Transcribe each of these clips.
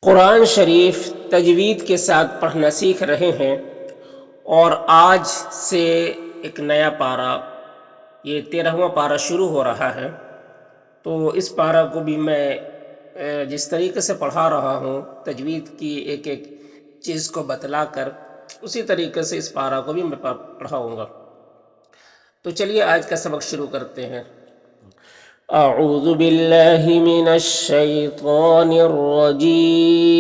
قرآن شریف تجوید کے ساتھ پڑھنا سیکھ رہے ہیں، اور آج سے ایک نیا پارہ، یہ 13واں پارہ شروع ہو رہا ہے۔ تو اس پارہ کو بھی میں جس طریقے سے پڑھا رہا ہوں، تجوید کی ایک ایک چیز کو بتلا کر، اسی طریقے سے اس پارہ کو بھی میں پڑھاؤں گا۔ تو چلیے آج کا سبق شروع کرتے ہیں۔ اعوذ باللہ من الشیطان الرجیم،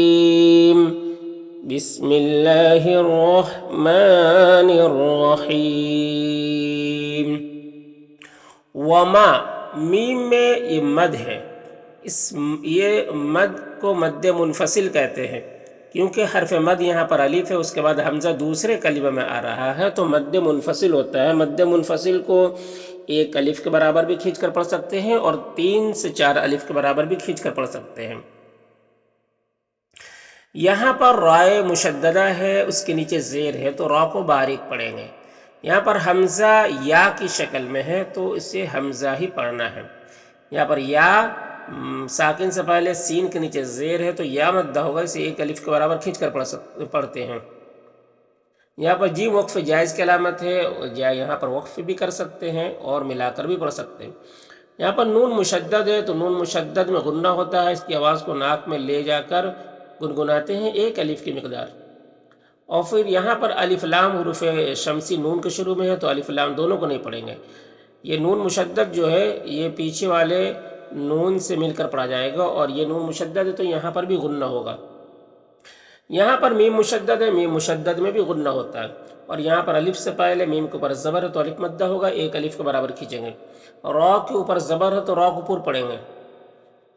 بسم اللہ الرحمن الرحیم۔ وما، میم میں یہ مد ہے، یہ مد کو مد منفصل کہتے ہیں، کیونکہ حرف مد یہاں پر الف ہے، اس کے بعد حمزہ دوسرے کلمہ میں آ رہا ہے تو مد منفصل ہوتا ہے۔ مد منفصل کو ایک الف کے برابر بھی کھینچ کر پڑھ سکتے ہیں اور 3 سے 4 الف کے برابر بھی کھینچ کر پڑھ سکتے ہیں۔ یہاں پر رائے مشددہ ہے، اس کے نیچے زیر ہے تو را کو باریک پڑھیں گے۔ یہاں پر حمزہ یا کی شکل میں ہے تو اسے حمزہ ہی پڑھنا ہے۔ یہاں پر یا ساکن سے پہلے سین کے نیچے زیر ہے تو یا مدہ ہوگا، اسے ایک الف کے برابر کھینچ کر پڑھتے ہیں۔ یہاں پر جیم وقف جائز کی علامت ہے، یہاں پر وقف بھی کر سکتے ہیں اور ملا کر بھی پڑھ سکتے ہیں۔ یہاں پر نون مشدد ہے تو نون مشدد میں غنہ ہوتا ہے، اس کی آواز کو ناک میں لے جا کر گنگناتے ہیں ایک الف کی مقدار۔ اور پھر یہاں پر الف لام حروف شمسی نون کے شروع میں ہے تو الف لام دونوں کو نہیں پڑھیں گے۔ یہ نون مشدد جو ہے یہ پیچھے والے نون سے مل کر پڑھا جائے گا، اور یہ نون مشدد ہے تو یہاں پر بھی غنہ ہوگا۔ یہاں پر میم مشدد ہے، میم مشدد میں بھی غنہ ہوتا ہے، اور یہاں پر الف سے پہلے میم کے اوپر زبر ہے تو الف مدہ ہوگا، ایک الف کے برابر کھینچیں گے۔ را کے اوپر زبر ہے تو را کو پر پڑھیں گے۔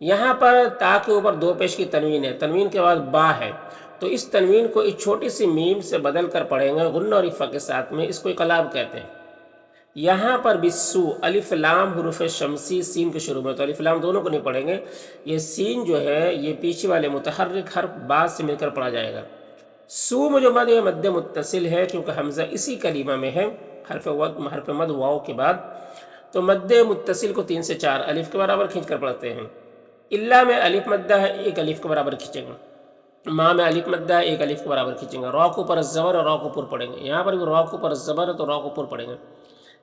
یہاں پر تا کے اوپر دو پیش کی تنوین ہے، تنوین کے بعد با ہے تو اس تنوین کو ایک چھوٹی سی میم سے بدل کر پڑھیں گے غنہ اور اخفا کے ساتھ میں، اس کو اقلاب کہتے ہیں۔ یہاں پر بسو الف لام حروف شمسی سین کے شروع میں تو الف لام دونوں کو نہیں پڑھیں گے، یہ سین جو ہے یہ پیچھے والے متحرک حرف با سے مل کر پڑھا جائے گا۔ سو میں جو مد ہے مد متصل ہے، کیونکہ حمزہ اسی کلمہ میں ہے حرف مد واو کے بعد، تو مد متصل کو 3 سے 4 الف کے برابر کھینچ کر پڑھتے ہیں۔ اللہ میں الف مدہ ہے، ایک الف کے برابر کھینچیں گے۔ ما میں الف مدہ ہے، ایک الف کے برابر کھینچیں گے۔ را کو پر زبر اور را کو پر پڑھیں گے۔ یہاں پر بھی را کو پر زبر ہے تو را کو پر پڑھیں گے۔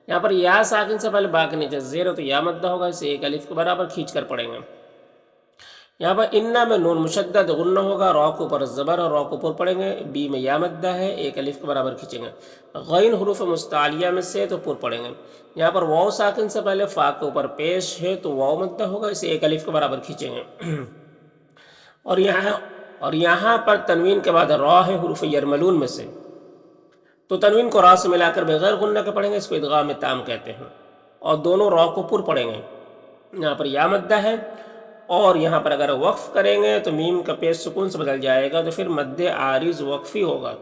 یہاں پر یا ساکن سے پہلے با کے نیچے زیر ہے تو یا مدہ ہوگا، اسے ایک الف کے برابر کھینچ کر پڑھیں گے۔ یہاں پر انا میں نون مشدد غنہ ہوگا، را کو پر زبر اور را کو پر پڑھیں گے۔ بی میں یا مدہ ہے، ایک الف کے برابر کھینچیں گے۔ غین حروف مستعلیہ میں سے تو پر پڑھیں گے۔ یہاں پر واو ساکن سے پہلے فا کے اوپر پیش ہے تو واو مدہ ہوگا، اسے ایک الف کے برابر کھینچیں گے۔ اور یہاں پر تنوین کے بعد را ہے حروف یرملون میں سے، تو تنوین کو را سے ملا کر بغیر غنہ کے پڑھیں گے، اس کو ادغام تام کہتے ہیں، اور دونوں را کو پر پڑھیں گے۔ یہاں پر یا مدہ ہے، اور یہاں پر اگر وقف کریں گے تو میم کا پیش سکون سے بدل جائے گا تو پھر مد عارض وقفی ہوگا۔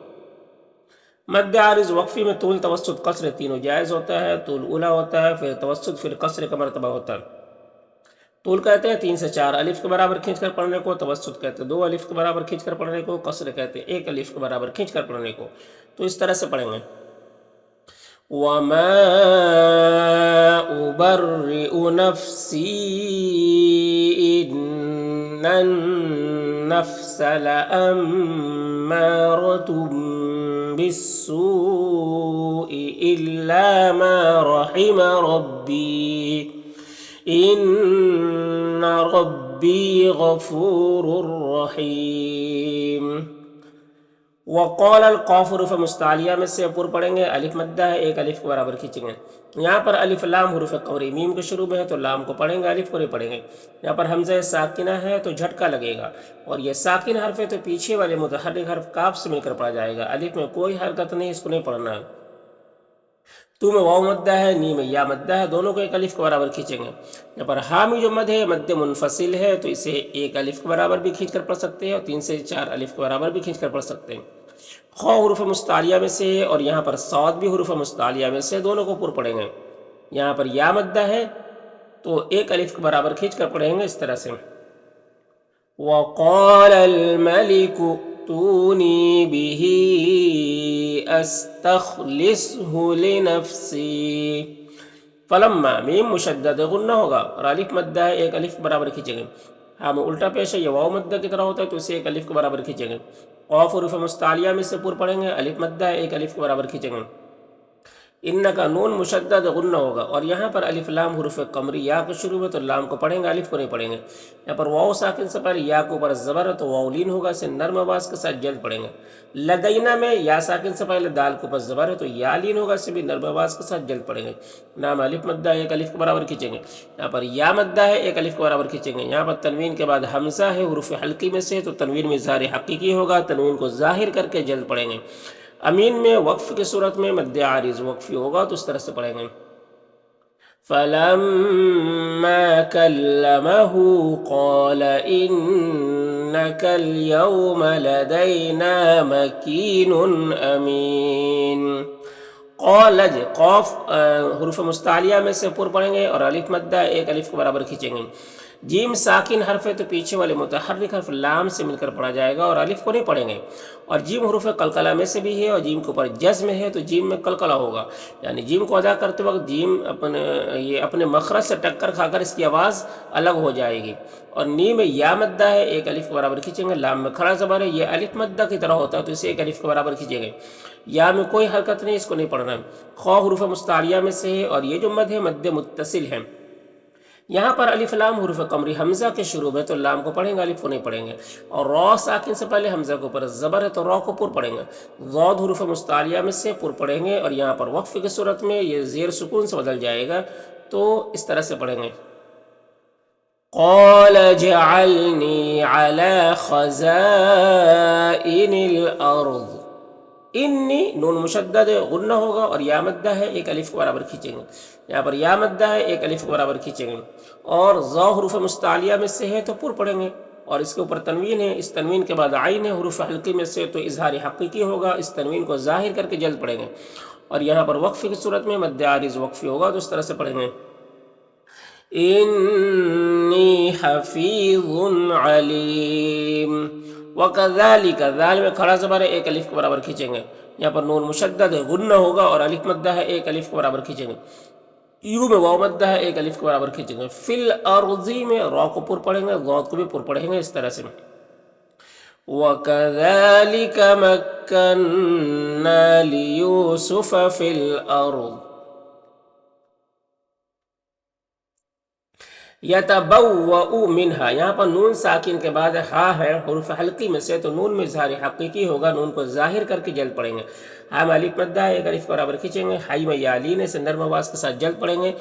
مد عارض وقفی میں طول توسط قصر تینوں جائز ہوتا ہے، طول اولا ہوتا ہے، پھر توسط، پھر قصر کا مرتبہ ہوتا ہے۔ طول کہتے ہیں 3 سے 4 الف کے برابر کھینچ کر پڑھنے کو، توسط کہتے ہیں 2 الف کے برابر کھینچ کر پڑھنے کو، قصر کہتے ہیں 1 الف کے برابر کھینچ کر پڑھنے کو۔ تو اس طرح سے پڑھیں گے۔ وَمَا أُبَرِّئُ نَفْسِي إِنَّ النَّفْسَ لَأَمَّارَةٌ بِالسُّوءِ إِلَّا مَا رَحِمَ رَبِّي إِنَّ رَبِّي غَفُورٌ رَحِيمٌ۔ وقال القاف حروف مستعلیہ میں سے پر پڑھیں گے، الف مدہ ہے، ایک الف کے برابر کھینچیں گے۔ یہاں پر الف لام حروف قوری میم کے شروع میں ہے تو لام کو پڑھیں گے، الف کو نہیں پڑھیں گے۔ یہاں پر حمزہ ساکنہ ہے تو جھٹکا لگے گا، اور یہ ساکن حرف ہے تو پیچھے والے متحرک حرف کاف سے مل کر پڑھا جائے گا۔ الف میں کوئی حرکت نہیں، اس کو نہیں پڑھنا ہے۔ تو میں واو مدہ ہے، نی میں یا مدہ ہے، دونوں کو ایک الف کے برابر کھینچیں گے۔ یہاں پر ہا میں جو مد ہے مد منفصل ہے تو اسے ایک الف کے برابر بھی کھینچ کر پڑھ سکتے ہیں، اور 3 سے 4 الف کے برابر بھی کھینچ کر پڑھ سکتے ہیں۔ خا حروف مستعلیہ میں سے ہے، اور یہاں پر صاد بھی حروف مستعلیہ میں سے، دونوں کو پر پڑھیں گے۔ یہاں پر یا مدہ ہے تو ایک الف کے برابر کھینچ کر پڑھیں گے، اس طرح سے۔ وَقَالَ الْمَلِكُ ائْتُونِي بِهِ أَسْتَخْلِصْهُ لِنَفْسِي۔ فلما میم مشدد غنہ ہوگا، اور الف مدہ ہے، ایک الف برابر کھینچیں گے۔ ہاں میں الٹا پیش ہے، یہ واو مدہ کی طرح ہوتا ہے تو اسے ایک الف کے برابر کھینچیں گے۔ قاف حروف مستعلیہ میں سے پر پڑھیں گے، الف مدہ ہے، ایک الف کے برابر کھینچیں گے۔ ان کا نون مشدد غنہ ہوگا، اور یہاں پر الف لام حروف قمری یا کے شروع میں تو لام کو پڑھیں گے، الف کو نہیں پڑھیں گے۔ یہاں پر واو ساکن سے پہلے یا کے اوپر زبر ہے تو واو لین ہوگا، اسے نرم آواز کے ساتھ جلد پڑھیں گے۔ لدینا میں یا ساکن سے پہلے دال کے اوپر زبر ہے تو یا لین ہوگا، اسے بھی نرم آواز کے ساتھ جلد پڑھیں گے۔ نام الف مدہ ہے، ایک الف کے برابر کھینچیں گے۔ یہاں پر یا مدہ ہے، ایک الف کے برابر کھینچیں گے۔ یہاں پر تنوین کے بعد حمزہ ہے، حروف حلقی میں سے، تو تنوین میں اظہار حقیقی ہوگا، تنوین کو ظاہر کر کے جلد پڑھیں گے۔ امین میں وقف کی صورت میں مد عارض وقفی ہوگا تو اس طرح سے پڑھیں گے۔ فَلَمَّا كَلَّمَهُ قَالَ إِنَّكَ الْيَوْمَ لَدَيْنَا مَكِينٌ أَمِينٌ۔ قالج قوف حروف مستعلیہ میں سے پر پڑھیں گے اور الف مدہ ایک الف کے برابر کھینچیں گے۔ جیم ساکن حرف ہے تو پیچھے والے متحرک حرف لام سے مل کر پڑھا جائے گا اور الف کو نہیں پڑھیں گے۔ اور جیم حروف قلقلہ میں سے بھی ہے اور جیم کے اوپر جزم ہے تو جیم میں قلقلہ ہوگا، یعنی جیم کو ادا کرتے وقت جیم اپنے مخرج سے ٹکر کھا کر اس کی آواز الگ ہو جائے گی۔ اور نی میں یا مدہ ہے، ایک الف کے برابر کھینچیں گے۔ لام میں کھڑا زبر ہے، یہ الف مدہ کی طرح ہوتا ہے تو اسے ایک الف کے برابر کھینچیں گے۔ یا میں کوئی حرکت نہیں، اس کو نہیں پڑھنا ہے۔ خا حروف مستعلیہ میں سے ہے اور یہ جو مد ہے مد متصل ہے۔ یہاں پر الف لام حروف قمری حمزہ کے شروع میں تو لام کو پڑھیں گے، الف کو نہیں پڑھیں گے۔ اور را ساکن سے پہلے حمزہ کے اوپر زبر ہے تو را کو پر پڑھیں گے۔ ضاد حروف مستعلیہ میں سے پر پڑھیں گے اور یہاں پر وقف کی صورت میں یہ زیر سکون سے بدل جائے گا تو اس طرح سے پڑھیں گے۔ قال اجعلنی علی خزائن الارض۔ انی نون مشدد غنہ ہوگا اور یا مدہ ہے، ایک الف کے برابر کھینچیں گے۔ یہاں پر یا مدہ ہے، ایک الف کے برابر کھینچیں گے۔ اور ذا حروف مستعلیہ میں سے ہے تو پر پڑھیں گے اور اس کے اوپر تنوین ہے، اس تنوین کے بعد عین ہے حروف حلقی میں سے تو اظہار حقیقی ہوگا، اس تنوین کو ظاہر کر کے جلد پڑھیں گے۔ اور یہاں پر وقف کی صورت میں مد عارض وقفی ہوگا تو اس طرح سے پڑھیں گے۔ انی حفیظ علیم۔ وَكَذَلِكَ ذال میں کھڑا زبر ہے، ایک الف کے برابر کھینچیں گے۔ یہاں پر نون مشدد غنہ ہوگا اور الف مدہ ہے، ایک الف کے برابر کھینچیں گے۔ یو میں واو مدہ ہے، ایک الف کے برابر کھینچیں گے۔ فی الارض میں را کو پر پڑھیں گے، ضاد کو بھی پر پڑھیں گے، اس طرح سے۔ وَكَذَلِكَ مَكَّنَّا لِيُوسُفَ فِي الْأَرْضِ یتبوأ منہا۔ یہاں پر نون ساکن کے بعد ہا ہے حروف حلقی میں سے تو نون میں اظہار حقیقی ہوگا، نون کو ظاہر کر کے جلد پڑھیں گے۔ ہا میں الف مدہ ہے، ایک الف کے برابر کھینچیں گے۔ ہائی میں یا لین سے نرم آواز کے ساتھ جلد پڑھیں گے۔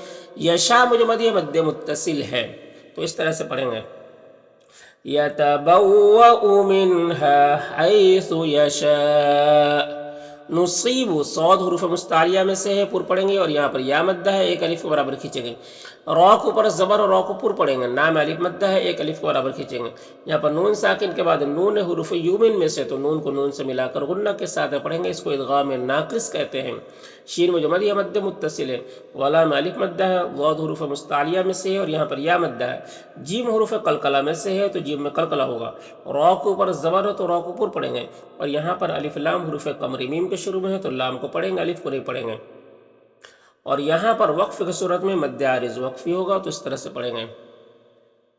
یشا مجمد یہ مد متصل ہے تو اس طرح سے پڑھیں گے۔ یتبوأ منہا حیث یشاء۔ نصیب صاد حروف مستعلیہ میں سے ہے، پر پڑھیں گے اور یہاں پر یا مدہ ہے، ایک الف کے برابر کھینچیں گے۔ را کو پر زبر اور را کو پر پڑھیں گے۔ نام الف مدہ ہے، ایک الف کے برابر کھینچیں گے۔ یہاں پر نون ساکن کے بعد نون حروف یومن میں سے تو نون کو نون سے ملا کر غنہ کے ساتھ پڑھیں گے، اس کو ادغام ناقص کہتے ہیں۔ شین مجمد یہ مد متصل ہے۔ ولا میں الف مدہ ہے، ضاد حروف مستعلیہ میں سے ہے اور یہاں پر یا مدہ ہے۔ جیم حروف قلقلہ میں سے ہے تو جیم میں قلقلہ ہوگا۔ را کے اوپر زبر ہے تو را کو پر پڑھیں گے اور یہاں پر الف لام حروف قمری میم کے شروع میں ہے تو لام کو پڑھیں گے، الف کو نہیں پڑھیں گے۔ اور یہاں پر وقف کی صورت میں مد عارض وقفی ہوگا تو اس طرح سے پڑھیں گے۔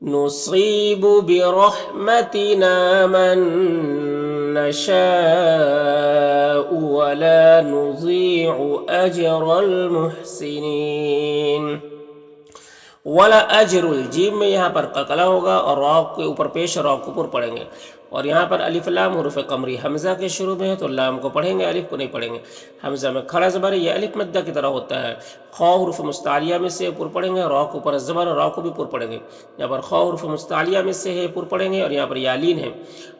نصیب برحمتنا من نشاء ولا نضيع اجر المحسنین۔ ولا اجر الجیم میں یہاں پر قلقلہ ہوگا اور را کے اوپر پیش را کو پر پڑھیں گے اور یہاں پر الف لام حروف قمری حمزہ کے شروع میں ہے تو لام کو پڑھیں گے، الف کو نہیں پڑھیں گے۔ حمزہ میں کھڑا زبر یہ الف مدہ کی طرح ہوتا ہے۔ خا حروف مستعلیہ میں سے پر پڑھیں گے، را کو اوپر زبر را کو بھی پر پڑھیں گے۔ یہاں پر خا حروف مستعلیہ میں سے ہے پر پڑھیں گے اور یہاں پر یالین ہے۔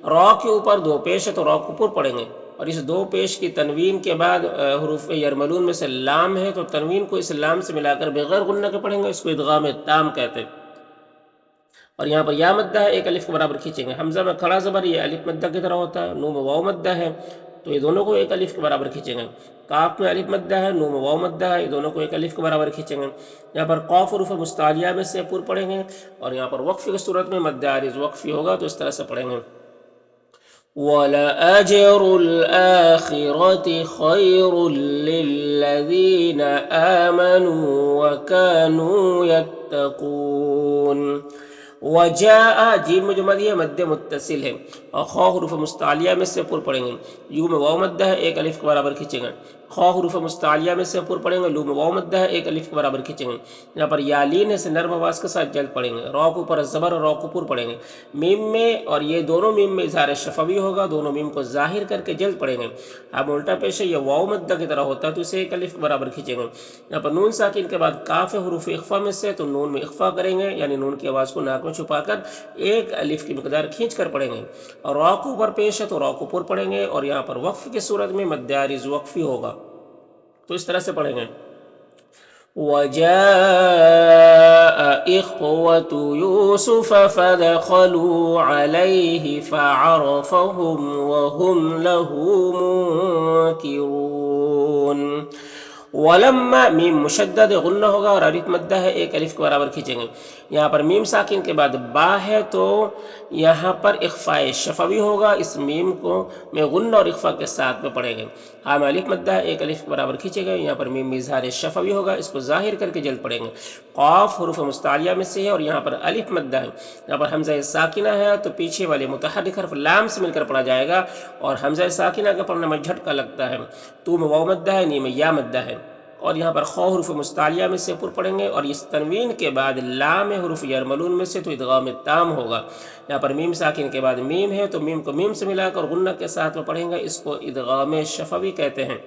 را کے اوپر دو پیش ہے تو را کو پر پڑھیں گے اور اس دو پیش کی تنوین کے بعد حروف یرملون میں سے لام ہے تو تنوین کو اس لام سے ملا کر بغیر غنہ کے پڑھیں گے، اس کو ادغام تام کہتے ہیں۔ اور یہاں پر یا مدہ ہے، ایک الف کے برابر کھینچیں گے۔ حمزہ میں کھڑا زبر یہ الف مدہ کی طرح ہوتا ہے۔ نون میں واو مدہ ہے تو یہ دونوں کو ایک الف کے برابر کھینچیں گے۔ کاف میں الف مدہ ہے، نون میں واو مدہ ہے، یہ دونوں کو ایک الف کے برابر کھینچیں گے۔ یہاں پر قاف حروف مستعلیہ میں سے پر پڑھیں گے اور یہاں پر وقف کی صورت میں مد عارض وقفی ہوگا تو اس طرح سے پڑھیں گے۔ وَلَأَجْرُ الْآخِرَةِ خَيْرٌ لِّلَّذِينَ آمَنُوا وَكَانُوا يَتَّقُونَ۔ وجاء جیم میں جو مد ہے مد متصل ہے اور خا حروف مستعلیہ میں سے پر پڑھیں گے، یو میں واو مدہ ہے ایک الف کے برابر کھینچیں گے، خا حروف مستعلیہ میں سے پر پڑھیں گے، لو میں واو مدہ ہے ایک الف کے برابر کھینچیں گے، یہاں پر یا لین سے نرم آواز کے ساتھ جلد پڑھیں گے، را کو اوپر زبر اور را کو پر پڑھیں گے، میم میں اور یہ دونوں میم میں اظہار شفوی ہوگا، دونوں میم کو ظاہر کر کے جلد پڑھیں گے۔ اب الٹا پیش ہے، یہ واو مدہ کی طرح ہوتا ہے تو اسے ایک الف کے برابر کھینچیں گے، یہاں پر نون ساکن کے بعد کاف حروف اخفا میں سے تو نون میں اخفا کریں گے، یعنی نون کی آواز کو ناک میں چھپا کر ایک الف کی مقدار کھینچ کر پڑھیں گے، اور را کو اوپر پیش ہے تو را کو پر پڑھیں گے، اور یہاں پر وقف کی صورت میں مد عارض وقفی ہوگا، تو اس طرح سے پڑھیں گے۔ وَجَاءَ إِخْوَةُ يُوسُفَ فَدَخَلُوا عَلَيْهِ فَعَرَفَهُمْ وَهُمْ لَهُ مُنْكِرُونَ۔ ولما میم مشدد غنہ ہوگا اور الف مدہ ہے ایک الف کے برابر کھینچیں گے، یہاں پر میم ساکن کے بعد با ہے تو یہاں پر اخفاء شفوی ہوگا، اس میم کو میں غنہ اور اخفاء کے ساتھ میں پڑھیں گے، ہاں میں الف مدہ ہے ایک الف کے برابر کھینچے گئے، یہاں پر میم اظہار شفوی ہوگا، اس کو ظاہر کر کے جلد پڑھیں گے۔ قاف حروف مستعلیہ میں سے ہے اور یہاں پر الف مدہ ہے، یہاں پر حمزہ ساکنہ ہے تو پیچھے والے متحرک حرف لام سے مل کر پڑھا جائے گا، اور حمزہ ساکنہ کا پڑھنے میں جھٹکا لگتا ہے، تو میں واو مدہ ہے، نی میں یا مدہ ہے، اور یہاں پر خا حروف مستعلیہ میں سے پر پڑھیں گے، اور اس تنوین کے بعد لام حروف یرملون میں سے تو ادغام تام ہوگا، یہاں پر میم ساکن کے بعد میم ہے تو میم کو میم سے ملا کر غنہ کے ساتھ میں پڑھیں گے، اس کو ادغام شفوی کہتے ہیں۔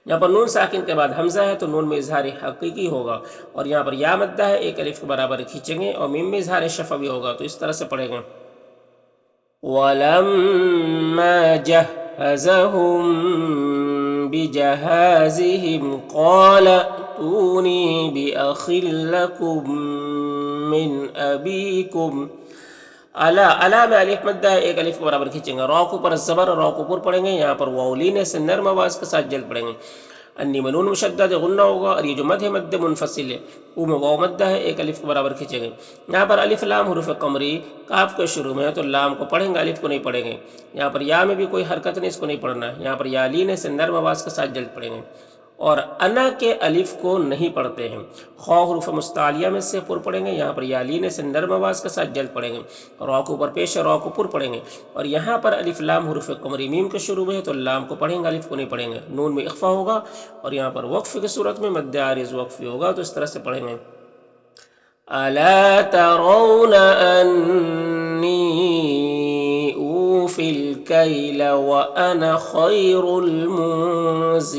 یہاں پر نون ساکن کے بعد حمزہ ہے تو نون میں اظہار حقیقی ہوگا، اور یہاں پر یا مدہ ہے ایک الف کے برابر کھینچیں گے، اور میم میں اظہار شفوی ہوگا، تو اس طرح سے پڑھیں گے۔ وَلَمَّا جَهَّزَهُم بِجَهَازِهِمْ قَالَ ائْتُونِي بِأَخٍ لَكُم مِّنْ أَبِيكُمْ۔ الا میں الف مدہ ہے ایک الف کے برابر کھینچیں گے، را کو پر زبر اور را کو پر پڑھیں گے، یہاں پر واو لینے سے نرم آواز کے ساتھ جلد پڑھیں گے، انی میں نون مشدد غنہ ہوگا، اور یہ جو مد ہے مد منفصل ہے، او میں واو مدہ ہے ایک الف کے برابر کھینچیں گے، یہاں پر الف لام حروف قمری کاف کے شروع میں ہے تو لام کو پڑھیں گے، الف کو نہیں پڑھیں گے، یہاں پر یا میں بھی کوئی حرکت نہیں، اس کو نہیں پڑھنا ہے، یہاں پر یا لینے سے نرم آواز کے ساتھ جلد پڑھیں گے، اور انا کے الف کو نہیں پڑھتے ہیں، خا حروف مستعلیہ میں سے پر پڑھیں گے، یہاں پر یا لینے سے نرم آواز کے ساتھ جلد پڑھیں گے، را کو اوپر پیش ہے را کو پر پڑھیں گے، اور یہاں پر الف لام حروف قمری میم کے شروع میں ہے تو لام کو پڑھیں گے، الف کو نہیں پڑھیں گے، نون میں اخفا ہوگا، اور یہاں پر وقف کی صورت میں مد عارض وقفی ہوگا، تو اس طرح سے پڑھیں گے۔ الا ترون انی اوفی الکیل وانا خیر المنزلین۔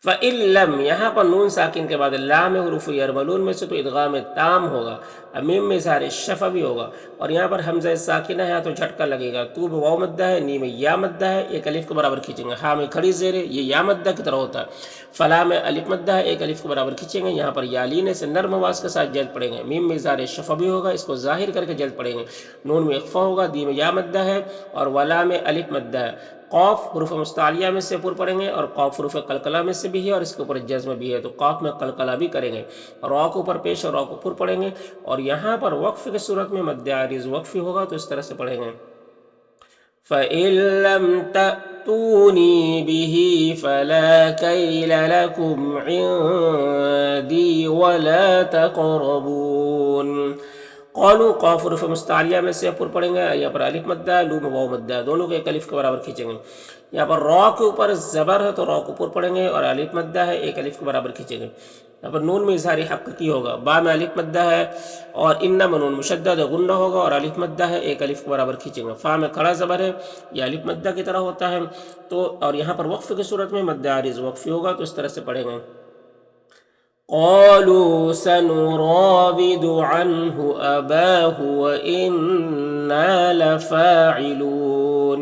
فَإِن لَّمْ یہاں پر نون ساکن کے بعد لام حروف یرملون میں سے تو ادغام تام ہوگا، میم میں اظہار شفوی ہوگا، اور یہاں پر حمزہ ساکنہ ہے تو جھٹکا لگے گا، تو میں واو مدہ ہے، نی میں یا مدہ ہے، ایک الف کے برابر کھینچیں گے، ہاں میں کھڑی زیر ہے، یہ یا مدہ کی طرح ہوتا ہے، فلا میں الف مدہ ہے ایک الف کے برابر کھینچیں گے، یہاں پر یا لینے سے نرم آواز کے ساتھ جلد پڑھیں گے، میم میں اظہار شفوی ہوگا، اس کو ظاہر کر کے جلد پڑھیں گے، نون میں اخفا ہوگا، دی میں یا مدہ ہے، اور ولا میں الف مدہ ہے، قاف حروف مستعلیہ میں سے پر پڑھیں گے، اور قاف حروف قلقلہ میں سے بھی ہے، اور اس کے اوپر جزم بھی ہے تو قاف میں قلقلہ بھی کریں گے، را کو اوپر پیش اور را کو پر پڑھیں گے، اور یہاں پر وقف کی صورت میں مد عارض وقفی ہوگا، تو اس طرح سے پڑھیں گے۔ فَإِن لَّمْ تَأْتُونِي بِهِ فَلَا كَيْلَ لَكُمْ عِندِي وَلَا تَقْرَبُونَ۔ قالو قاف حروف مستعلیہ میں سے پر پڑھیں گے، یہاں پر الف مدہ، لو میں واو مدہ، دونوں کے ایک الف کے برابر کھینچیں گے، یہاں پر را کے اوپر زبر ہے تو را کو پر پڑھیں گے، اور الف مدہ ہے ایک الف کے برابر کھینچیں گے، یہاں پر نون میں اظہار حقیقی ہوگا، با میں الف مدہ ہے، اور ان میں نون مشدد غنہ ہوگا، اور الف مدہ ہے ایک الف کے برابر کھینچیں گے، فا میں کھڑا زبر ہے، یہ الف مدہ کی طرح ہوتا ہے، تو اور یہاں پر وقف کی صورت میں مد عارض وقفی ہوگا، تو اس طرح سے پڑھیں گے۔ قالوا سنراود عنه أباه وإنا لفاعلون۔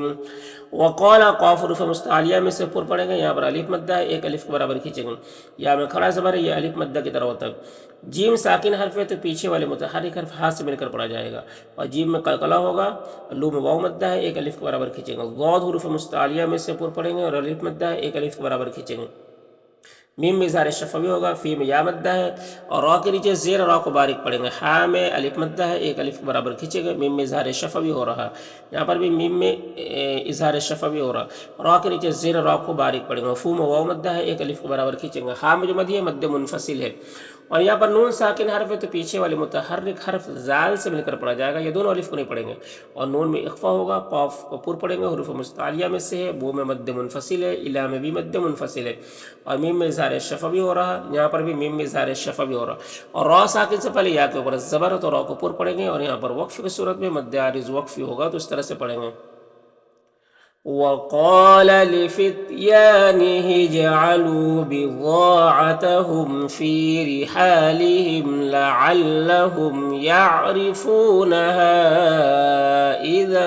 وقال قاف حروف مستعلیہ میں سے پر پڑھیں گے، یہاں پر الف مدہ ہے ایک الف کے برابر کھینچیں گے، یا میں کھڑا زبر ہے، یہ الف مدہ کی طرح ہوتا ہے، جیم ساکن حرف ہے تو پیچھے والے متحرک حرف ہاتھ سے مل کر پڑھا جائے گا، اور جیم میں قلقلہ ہوگا، لو میں واو مدہ ہے ایک الف کے برابر کھینچیں گے، ضاد حروف مستعلیہ میں سے پر پڑھیں گے، اور الف مدہ ہے ایک الف کے برابر کھینچیں گے، میم میں اظہار شفوی ہوگا، فی میں یا مدہ ہے، اور را کے نیچے زیر را کو باریک پڑھیں گے، ہا میں الف مدہ ہے، ایک الف کے برابر کھینچے گا، میم میں اظہار شفوی ہو رہا، یہاں پر بھی میم میں اظہار شفوی ہو رہا، را کے نیچے زیر را کو باریک پڑھیں گے، فو میں واو مدہ ہے، ایک الف کے برابر کھینچیں گے، ہا میں جو مد ہے مد منفصل ہے، اور یہاں پر نون ساکن حرف ہے تو پیچھے والے متحرک حرف زال سے مل کر پڑھا جائے گا، یہ دونوں الف کو نہیں پڑھیں گے، اور نون میں اخفا ہوگا، قاف کو پر پڑھیں گے، حروف مستعلیہ میں سے ہے، بو میں مد منفصل ہے، الا میں بھی مد منفصل ہے، اور میم میں اظہار شفوی ہو رہا، یہاں پر بھی میم میں اظہار شفوی ہو رہا، اور را ساکن سے پہلے یا کے اوپر زبر ہے تو را کو پر پڑھیں گے، اور یہاں پر وقف کی صورت میں مد عارض وقفی ہوگا تو اس طرح سے پڑھیں گے۔ وقال لفتيانه اجعلوا بضاعتهم في رحالهم لعلهم يعرفونها إذا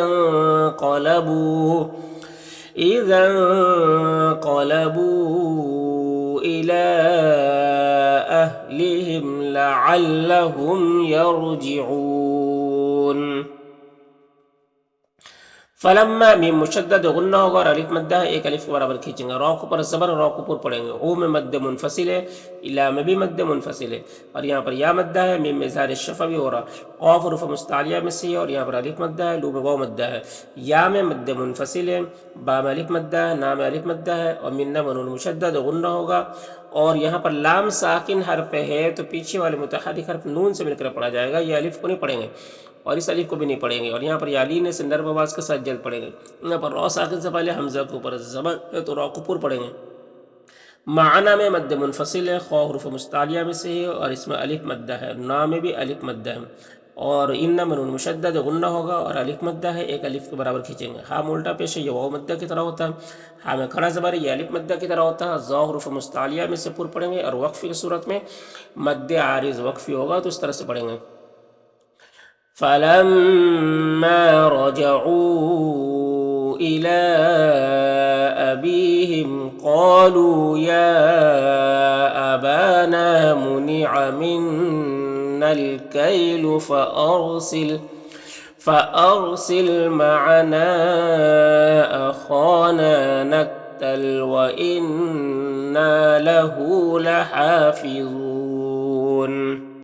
انقلبوا إلى أهلهم لعلهم يرجعون۔ فلما میم مشدد غنہ ہوگا اور الف مدہ ہے، ایک الف کے برابر کھینچیں گے، را کو پر زبر، را کو پر پڑھیں گے، او میں مد منفصل ہے، الا میں بھی مد منفصل ہے، اور یہاں پر یا مدہ ہے، میم میں اظہار شفوی ہو رہا، قاف حروف مستعلیہ میں سے ہے، اور یہاں پر الف مدہ ہے، لو میں واو مدہ ہے، یا میں مد منفصل ہے، با میں الف مدہ ہے، نا میں الف مدہ ہے، اور من میں نون مشدد غنہ ہوگا، اور یہاں پر لام ساکن حرف ہے تو پیچھے والے متحرک حرف نون سے مل کر پڑھا جائے گا، یہ الف کو نہیں پڑھیں گے، اور اس الف کو بھی نہیں پڑھیں گے، اور یہاں پر یالین سے نرم آواز کے ساتھ جلد پڑھیں گے، یہاں پر را ساکن سے پہلے حمزہ کے اوپر زبر ہے تو را کو پر پڑھیں گے، معنا میں مد منفصل ہے، خواہ حروف مستعلیہ میں سے ہے، اور اس میں الف مدہ ہے، نا میں بھی الف مدہ ہے، اور ان میں نون مشدد غنہ ہوگا اور الف مدہ ہے، ایک الف کے برابر کھینچیں گے، ہا الٹا پیش ہے، یہ واو مدہ کی طرح ہوتا ہے، ہا میں کھڑا زبر ہے، یہ الف مدہ کی طرح ہوتا ہے، ذا حروف مستعلیہ میں سے پر پڑھیں گے، اور وقفی کی صورت میں مد عارض وقفی ہوگا تو اس طرح سے پڑھیں گے۔ فلما رجعوا إلى أبيهم قالوا يا أبانا منع منا الكيل فأرسل معنا أخانا نكتل وإنا له لحافظون۔